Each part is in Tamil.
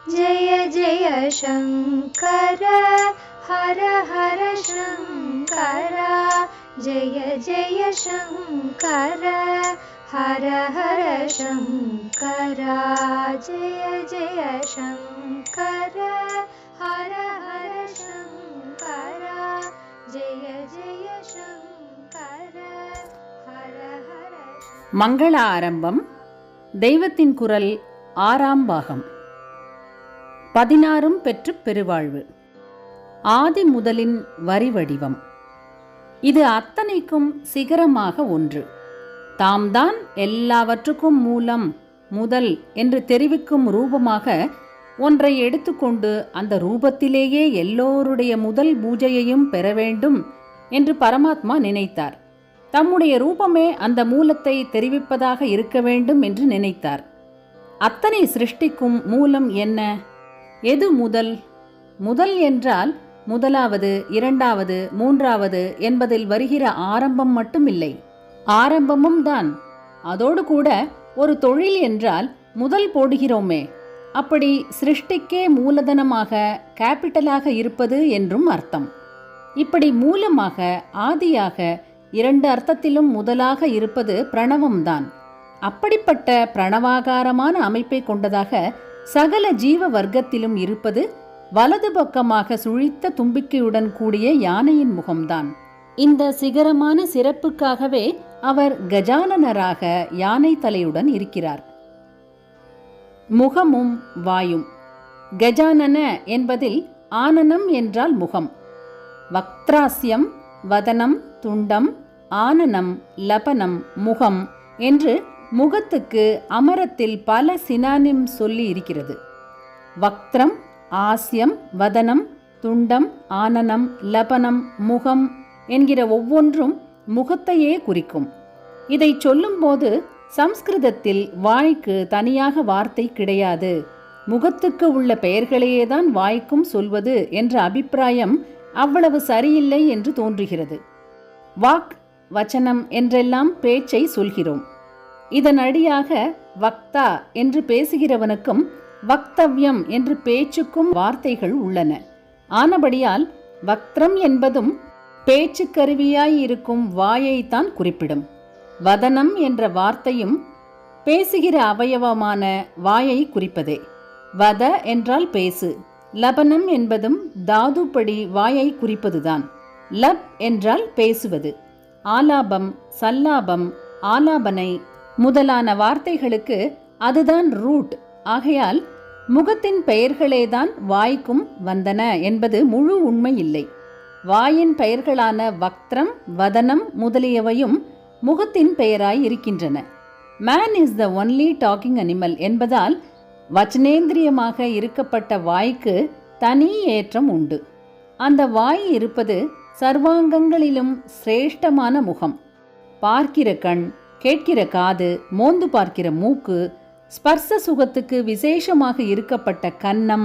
जय जय शङ्कर हर हर शङ्कर जय जय शङ्कर हर हर शङ्कर जय जय शङ्कर हर हर शङ्कर जय जय शङ्कर हर हर. மங்கள ஆரம்பம். தெய்வத்தின் குரல் 6ஆம் பாகம். 16 பெற்று பெருவாழ்வு. ஆதி முதலின் வரி வடிவம். இது அத்தனைக்கும் சிகரமாக ஒன்று. தாம்தான் எல்லாவற்றுக்கும் மூலம் முதல் என்று தெரிவிக்கும் ரூபமாக ஒன்றை எடுத்துக்கொண்டு அந்த ரூபத்திலேயே எல்லோருடைய முதல் பூஜையையும் பெற வேண்டும் என்று பரமாத்மா நினைத்தார். தம்முடைய ரூபமே அந்த மூலத்தை தெரிவிப்பதாக இருக்க வேண்டும் என்று நினைத்தார். அத்தனை சிருஷ்டிக்கும் மூலம் என்ன? எது முதல்? முதல் என்றால் முதலாவது, இரண்டாவது, மூன்றாவது என்பதில் வருகிற ஆரம்பம் மட்டும் இல்லை, ஆரம்பமும் தான். அதோடு கூட ஒரு தொழில் என்றால் முதல் போடுகிறோமே, அப்படி சிருஷ்டிக்கே மூலதனமாக கேபிட்டலாக இருப்பது என்றும் அர்த்தம். இப்படி மூலமாக, ஆதியாக, 2 அர்த்தத்திலும் முதலாக இருப்பது பிரணவம்தான். அப்படிப்பட்ட பிரணவாகாரமான அமைப்பை கொண்டதாக சகல ஜீவ வர்க்கத்திலும் இருப்பது வலது பக்கமாக சுழித்த தும்பிக்கையுடன் கூடிய யானையின் முகம்தான். இந்த சிகரமான சிறப்புக்காகவே அவர் கஜானனராக யானை தலையுடன் இருக்கிறார். முகமும் வாயும். கஜானன என்பதில் ஆனனம் என்றால் முகம், வக்த்ராஸ்யம் வதனம் துண்டம், ஆனனம் லபனம் முகம் என்று முகத்துக்கு அமரத்தில் பல சினானிம் சொல்லி இருக்கிறது. வக்த்ரம், ஆஸ்யம், வதனம், துண்டம், ஆனனம், லபனம், முகம் என்கிற ஒவ்வொன்றும் முகத்தையே குறிக்கும். இதை சொல்லும்போது சம்ஸ்கிருதத்தில் வாய்க்கு தனியாக வார்த்தை கிடையாது, முகத்துக்கு உள்ள பெயர்களையேதான் வாய்க்கும் சொல்வது என்ற அபிப்பிராயம் அவ்வளவு சரியில்லை என்று தோன்றுகிறது. வாக், வச்சனம் என்றெல்லாம் பேச்சை சொல்கிறோம். இதனடியாக வக்தா என்று பேசுகிறவனுக்கும் வக்தவ்யம் என்று பேச்சுக்கும் வார்த்தைகள் உள்ளன. ஆனபடியால் வக்திரம் என்பதும் பேச்சு கருவியாய் இருக்கும் வாயைத்தான் குறிப்பிடும். வதனம் என்ற வார்த்தையும் பேசுகிற அவயவமான வாயை குறிப்பதே. வத என்றால் பேசு, லபனம் என்பதும் தாதுப்படி வாயை குறிப்பதுதான். லப் என்றால் பேசுவது. ஆலாபம், சல்லாபம், ஆலாபனை முதலான வார்த்தைகளுக்கு அதுதான் ரூட். ஆகையால் முகத்தின் பெயர்களேதான் வாய்க்கும் வந்தன என்பது முழு உண்மை இல்லை. வாயின் பெயர்களான வக்திரம், வதனம் முதலியவையும் முகத்தின் பெயராய் இருக்கின்றன. Man is the only talking animal என்பதால் வச்சனேந்திரியமாக இருக்கப்பட்ட வாய்க்கு தனி ஏற்றம் உண்டு. அந்த வாய் இருப்பது சர்வாங்கங்களிலும் சிரேஷ்டமான முகம். பார்க்கிற கண், கேட்கிற காது, மோந்து பார்க்கிற மூக்கு, ஸ்பர்ச சுகத்துக்கு விசேஷமாக இருக்கப்பட்ட கன்னம்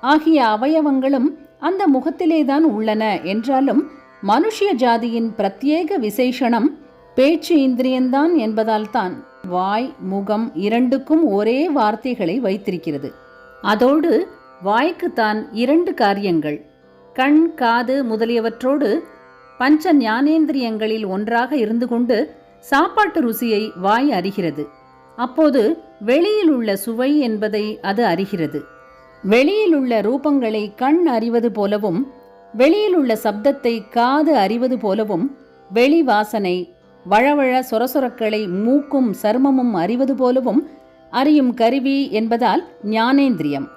ஆகிய அவயவங்களும் அந்த முகத்திலேதான் உள்ளன. என்றாலும் மனுஷிய ஜாதியின் பிரத்யேக விசேஷணம் பேச்சு இந்திரியந்தான் என்பதால் தான் வாய், முகம் இரண்டுக்கும் ஒரே வார்த்தைகளை வைத்திருக்கிறது. அதோடு வாய்க்குத்தான் 2 காரியங்கள். கண், காது முதலியவற்றோடு பஞ்ச ஞானேந்திரியங்களில் ஒன்றாக இருந்து கொண்டு சாப்பாட்டு ருசியை வாய் அறிகிறது. அப்போது வெளியில் உள்ள சுவை என்பதை அது அறிகிறது. வெளியில் உள்ள ரூபங்களை கண் அறிவது போலவும், வெளியில் உள்ள சப்தத்தை காது அறிவது போலவும், வெளி வாசனை, வழவழ சொரசொரக்களை மூக்கும் சர்மமும் அறிவது போலவும் அறியும் கருவி என்பதால் ஞானேந்திரியம்.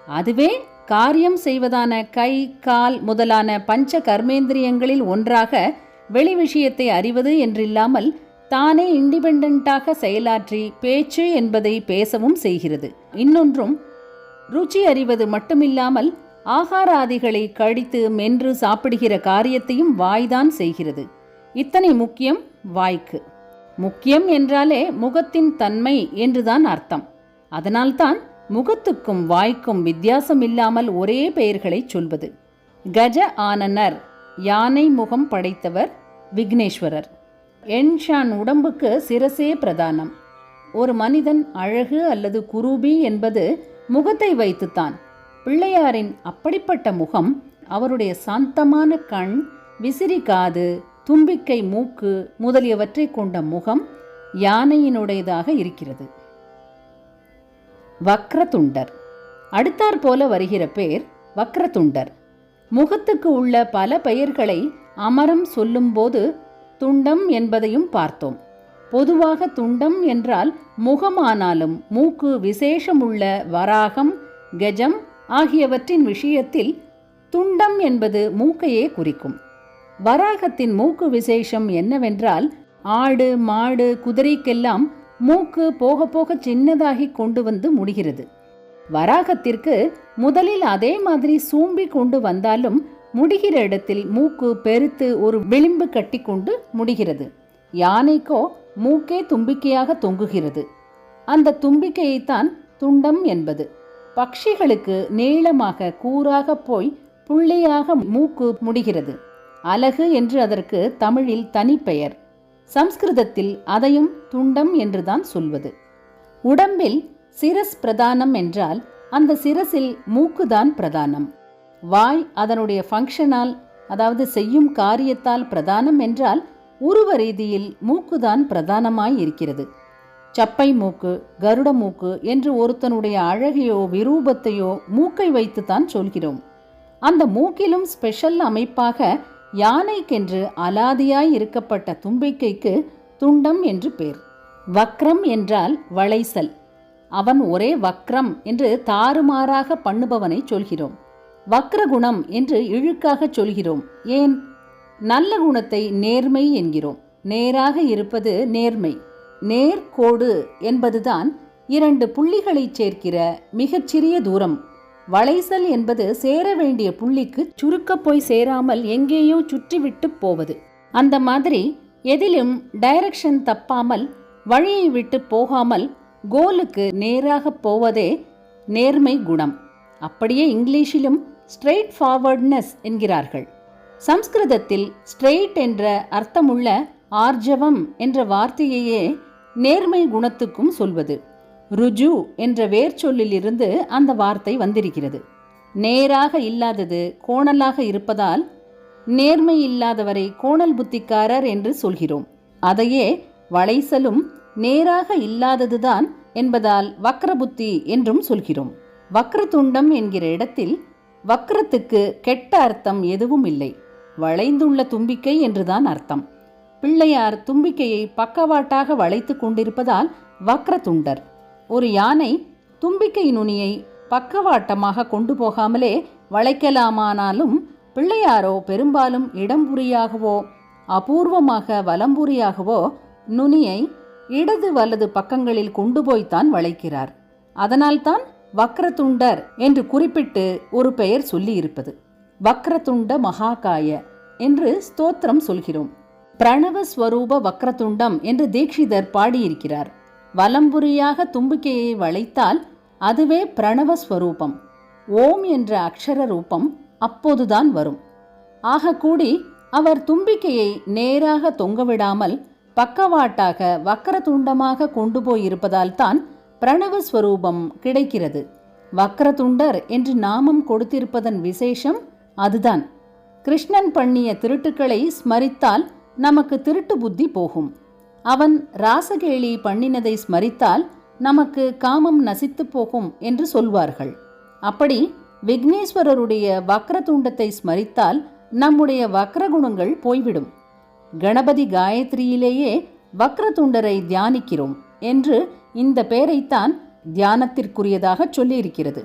அதுவே காரியம் செய்வதான கை, கால் முதலான பஞ்ச கர்மேந்திரியங்களில் ஒன்றாக வெளி விஷயத்தை அறிவது என்றில்லாமல் தானே இண்டிபெண்டாக செயலாற்றி பேச்சு என்பதை பேசவும் செய்கிறது. இன்னொன்றும் ருச்சி அறிவது மட்டுமில்லாமல் ஆகாராதிகளை கடித்து மென்று சாப்பிடுகிற காரியத்தையும் வாய்தான் செய்கிறது. இத்தனை முக்கியம் வாய்க்கு. முக்கியம் என்றாலே முகத்தின் தன்மை என்றுதான் அர்த்தம். அதனால்தான் முகத்துக்கும் வாய்க்கும் வித்தியாசம் இல்லாமல் ஒரே பெயர்களை சொல்வது. கஜ ஆனனர், யானை முகம் படைத்தவர் விக்னேஸ்வரர். என்ஷான் உடம்புக்கு சிரசே பிரதானம். ஒரு மனிதன் அழகு அல்லது குரூபி என்பது முகத்தை வைத்துத்தான். பிள்ளையாரின் அப்படிப்பட்ட முகம், அவருடைய சாந்தமான கண், விசிறி காது, தும்பிக்கை மூக்கு முதலியவற்றை கொண்ட முகம் யானையினுடையதாக இருக்கிறது. வக்ரதுண்டர். அடுத்தாற் போல வருகிற பேர் வக்ரதுண்டர். முகத்துக்கு உள்ள பல பெயர்களை அமரம் சொல்லும்போது துண்டம் என்பதையும் பார்த்தோம். பொதுவாக துண்டம் என்றால் முகமானாலும் மூக்கு விசேஷமுள்ள வராகம், கஜம் ஆகியவற்றின் விஷயத்தில் துண்டம் என்பது மூக்கையே குறிக்கும். வராகத்தின் மூக்கு விசேஷம் என்னவென்றால், ஆடு மாடு குதிரைக்கெல்லாம் மூக்கு போக போக சின்னதாகி கொண்டு வந்து முடிகிறது. வராகத்திற்கு முதலில் அதே மாதிரி சூம்பி கொண்டு வந்தாலும் முடிகிற இடத்தில் மூக்கு பெருத்து ஒரு விளிம்பு கட்டி கொண்டு முடிகிறது. யானைக்கோ மூக்கே தும்பிக்கையாக தொங்குகிறது. அந்த தும்பிக்கையைத்தான் துண்டம் என்பது. பட்சிகளுக்கு நீளமாக கூராக போய் புள்ளியாக மூக்கு முடிகிறது. அலகு என்று அதற்கு தமிழில் தனிப்பெயர். சம்ஸ்கிருதத்தில் அதையும் துண்டம் என்றுதான் சொல்வது. உடம்பில் சிரஸ் பிரதானம் என்றால் அந்த சிரசில் மூக்குதான் பிரதானம். வாய் அதனுடைய ஃபங்க்ஷனால், அதாவது செய்யும் காரியத்தால் பிரதானம் என்றால் உருவ ரீதியில் மூக்குதான் பிரதானமாய் இருக்கிறது. சப்பை மூக்கு, கருட மூக்கு என்று ஒருத்தனுடைய அழகையோ விரூபத்தையோ மூக்கை வைத்துத்தான் சொல்கிறோம். அந்த மூக்கிலும் ஸ்பெஷல் அமைப்பாக யானைக்கென்று அலாதியாய் இருக்கப்பட்ட தும்பிக்கைக்கு துண்டம் என்று பேர். வக்ரம் என்றால் வளைசல். அவன் ஒரே வக்ரம் என்று தாறுமாறாக பண்ணுபவனை சொல்கிறோம். வக்ரகுணம் என்று இழுக்காக சொல்கிறோம். ஏன்? நல்ல குணத்தை நேர்மை என்கிறோம். நேராக இருப்பது நேர்மை. நேர்கோடு என்பதுதான் இரண்டு புள்ளிகளை சேர்க்கிற மிகச்சிறிய தூரம். வளைசல் என்பது சேர வேண்டிய புள்ளிக்கு சுருக்க போய் சேராமல் எங்கேயோ சுற்றிவிட்டு போவது. அந்த மாதிரி எதிலும் டைரக்ஷன் தப்பாமல், வழியை விட்டு போகாமல் கோலுக்கு நேராக போவதே நேர்மை குணம். அப்படியே இங்கிலீஷிலும் ஸ்ட்ரெயிட் ஃபார்வர்ட்னஸ் என்கிறார்கள். சம்ஸ்கிருதத்தில் ஸ்ட்ரெயிட் என்ற அர்த்தமுள்ள ஆர்ஜவம் என்ற வார்த்தையையே நேர்மை குணத்துக்கும் சொல்வது. ருஜு என்ற வேர்ச்சொல்லிலிருந்து அந்த வார்த்தை வந்திருக்கிறது. நேராக இல்லாதது கோணலாக இருப்பதால் நேர்மை இல்லாதவரை கோணல் புத்திக்காரர் என்று சொல்கிறோம். அதையே வளைசலும் நேராக இல்லாததுதான் என்பதால் வக்ரபுத்தி என்றும் சொல்கிறோம். வக்ரதுண்டம் என்கிற இடத்தில் வக்ரத்துக்கு கெட்ட அர்த்தம் எதுவும் இல்லை. வளைந்துள்ள தும்பிக்கை என்றுதான் அர்த்தம். பிள்ளையார் தும்பிக்கையை பக்கவாட்டாக வளைத்து கொண்டிருப்பதால் வக்ரதுண்டர். ஒரு யானை தும்பிக்கை நுனியை பக்கவாட்டமாக கொண்டு போகாமலே வளைக்கலாமானாலும் பிள்ளையாரோ பெரும்பாலும் இடம்புரியாகவோ அபூர்வமாக வலம்புரியாகவோ நுனியை இடது வலது பக்கங்களில் கொண்டு போய்த்தான் வளைக்கிறார். அதனால்தான் வக்ரதுண்டர் என்று குறிப்பிட்டு ஒரு பெயர் சொல்லி இருப்பது. வக்ரதுண்ட மகாகாய என்று ஸ்தோத்திரம் சொல்கிறோம். பிரணவஸ்வரூப வக்ரதுண்டம் என்று தீட்சிதர் பாடியிருக்கிறார். வலம்புரியாக தும்பிக்கையை வளைத்தால் அதுவே பிரணவஸ்வரூபம். ஓம் என்ற அக்ஷர ரூபம் அப்போதுதான் வரும். ஆக கூடி அவர் தும்பிக்கையை நேராக தொங்கவிடாமல் பக்கவாட்டாக வக்ரதுண்டமாக கொண்டு போயிருப்பதால் தான் பிரணவஸ்வரூபம் கிடைக்கிறது. வக்ரதுண்டர் என்று நாமம் கொடுத்திருப்பதன் விசேஷம் அதுதான். கிருஷ்ணன் பண்ணிய திருட்டுக்களை ஸ்மரித்தால் நமக்கு திருட்டு புத்தி போகும். அவன் ராசகேளி பண்ணினதை ஸ்மரித்தால் நமக்கு காமம் நசித்து போகும் என்று சொல்வார்கள். அப்படி விக்னேஸ்வரருடைய வக்ரதுண்டத்தை ஸ்மரித்தால் நம்முடைய வக்ரகுணங்கள் போய்விடும். கணபதி காயத்ரியிலேயே வக்ரதுண்டரை தியானிக்கிறோம் என்று இந்த பெயரைத்தான் தியானத்திற்குரியதாக சொல்லியிருக்கிறது.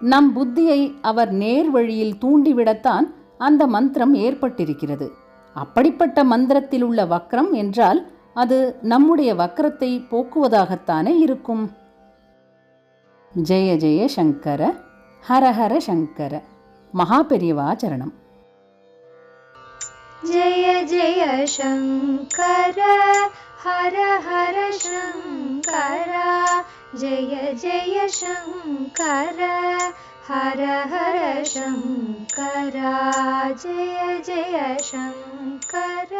நம் புத்தியை அவர் நேர் வழியில் தூண்டிவிடத்தான் அந்த மந்திரம் ஏற்பட்டிருக்கிறது. அப்படிப்பட்ட மந்திரத்தில் உள்ள வக்ரம் என்றால் அது நம்முடைய வக்ரத்தை போக்குவதாகத்தானே இருக்கும். ஜெய ஜெய சங்கர, ஹரஹர சங்கர. மகாபெரியவாச்சரணம். जय जय शङ्कर हर हर शङ्कर जय जय शङ्कर हर हर शङ्कर जय जय शङ्कर।